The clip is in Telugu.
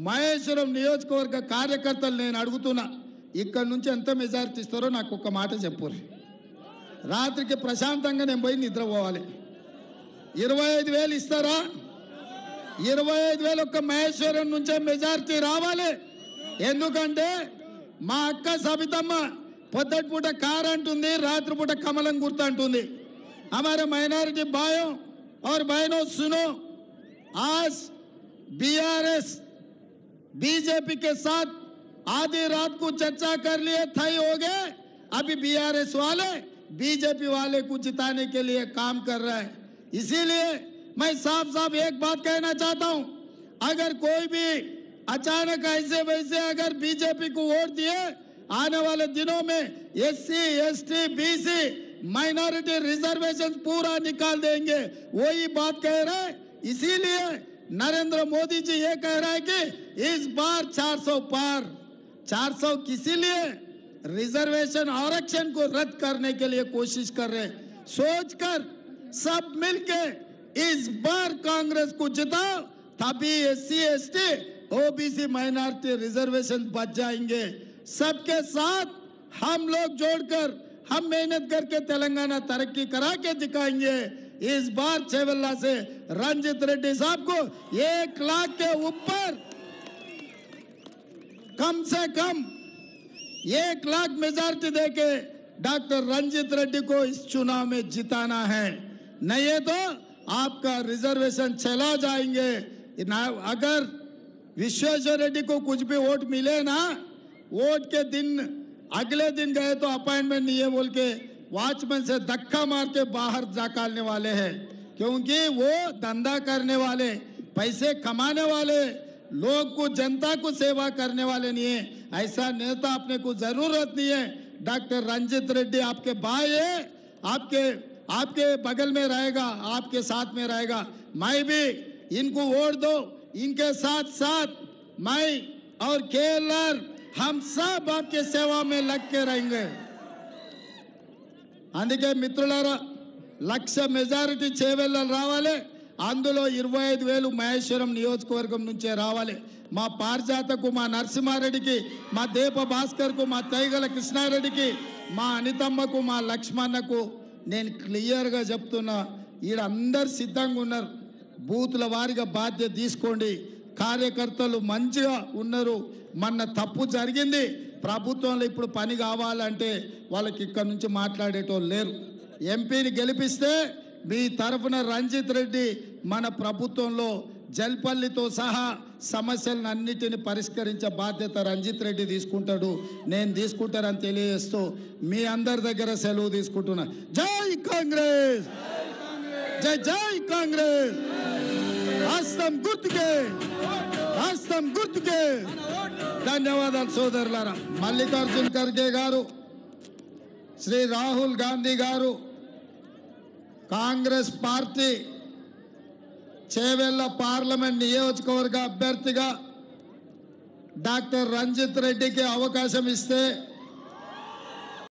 మహేశ్వరం నియోజకవర్గ కార్యకర్తలు నేను అడుగుతున్నా, ఇక్కడ నుంచి ఎంత మెజారిటీ ఇస్తారో నాకు ఒక్క మాట చెప్పుర్రి. రాత్రికి ప్రశాంతంగా నేను పోయి నిద్రపోవాలి. 25,000 ఇస్తారా? 25,000 ఒక్క మహేశ్వరం నుంచే మెజారిటీ రావాలి. ఎందుకంటే మా అక్క సబితమ్మ పొద్దుటి పూట కారు అంటుంది, రాత్రి పూట కమలం గుర్తు అంటుంది. हमारे माइनॉरिटी भाइयों और बहनों सुनो, आज बीआरएस बीजेपी के साथ आधी रात को चर्चा कर लिए तय हो गए. अभी बीआरएस वाले बीजेपी वाले को जिताने के लिए काम कर रहा है. इसीलिए मैं साफ साफ एक बात कहना चाहता हूं, अगर कोई भी अचानक ऐसे वैसे अगर बीजेपी को वोट दिए, आने वाले दिनों में SC ST BC minority reservation पूरा निकाल देंगे. वही बात कह रहे हैं. इसीलिए नरेंद्र मोदी जी ये कह रहे हैं कि इस बार 400 पार. 400 किसी लिए? रिजर्वेशन आरक्षण को रद्द करने के लिए कोशिश कर रहे हैं. सोचकर सब मिलके इस बार कांग्रेस को जिताओ, तभी SC ST OBC minority reservation बच जाएंगे. सबके साथ हम लोग जोड़कर हम मेहनत करके तेलंगाना तरक्की करा के दिखाएंगे. इस बार चेवल्ला से रंजित रेड्डी साहब को 1 लाख के ऊपर कम से कम 1 लाख मेजॉरिटी देके डॉक्टर रंजित रेड्डी को इस चुनाव में जिताना है. नहीं तो आपका रिजर्वेशन चला जाएंगे. अगर विश्वेश्वर रेड्डी को कुछ भी वोट मिले ना, वोट के दिन अगले दिन गए तो अपॉइंटमेंट नहीं है बोल के वॉचमैन से धक्का मार के बाहर निकालने वाले हैं. क्योंकि वो धंधा करने वाले, पैसे कमाने वाले लोग को, जनता को सेवा करने वाले नहीं है. ऐसा नेता अपने को जरूरत नहीं है. डॉक्टर रंजित रेड्डी आपके भाई है, आपके बगल में रहेगा, आपके साथ में रहेगा. मैं भी इनको वोट दो. इनके साथ साथ मैं और केएलआर हम सब आपके सेवा में लग के रहेंगे. అందుకే మిత్రులారా, 1,00,000 మెజారిటీ చేవెళ్ళలు రావాలి. అందులో 25,000 మహేశ్వరం నియోజకవర్గం నుంచే రావాలి. మా పారిజాతకు, మా నరసింహారెడ్డికి, మా దీప భాస్కర్కు, మా తైగల కృష్ణారెడ్డికి, మా అనితమ్మకు, మా లక్ష్మణకు నేను క్లియర్గా చెప్తున్నా, వీళ్ళందరూ సిద్ధంగా ఉన్నారు. బూతుల వారిగా బాధ్యత తీసుకోండి. కార్యకర్తలు మంచిగా ఉన్నారు. మొన్న తప్పు జరిగింది, ప్రభుత్వంలో ఇప్పుడు పని కావాలంటే వాళ్ళకి ఇక్కడ నుంచి మాట్లాడేటోళ్ళు లేరు. ఎంపీని గెలిపిస్తే మీ తరఫున రంజిత్ రెడ్డి మన ప్రభుత్వంలో జల్పల్లితో సహా సమస్యలను అన్నిటిని పరిష్కరించే బాధ్యత రంజిత్ రెడ్డి తీసుకుంటాడు. నేను తీసుకుంటానని తెలియజేస్తూ మీ అందరి దగ్గర సెలవు తీసుకుంటున్నా. జై కాంగ్రెస్, జై జై కాంగ్రెస్. హస్తం గుర్తుకే, హస్తం గుర్తుకే. ధన్యవాదాలు సోదరులారా. మల్లికార్జున్ ఖర్గే గారు, శ్రీ రాహుల్ గాంధీ గారు కాంగ్రెస్ పార్టీ చేవెళ్ళ పార్లమెంట్ నియోజకవర్గ అభ్యర్థిగా డాక్టర్ రంజిత్ రెడ్డికి అవకాశం ఇస్తే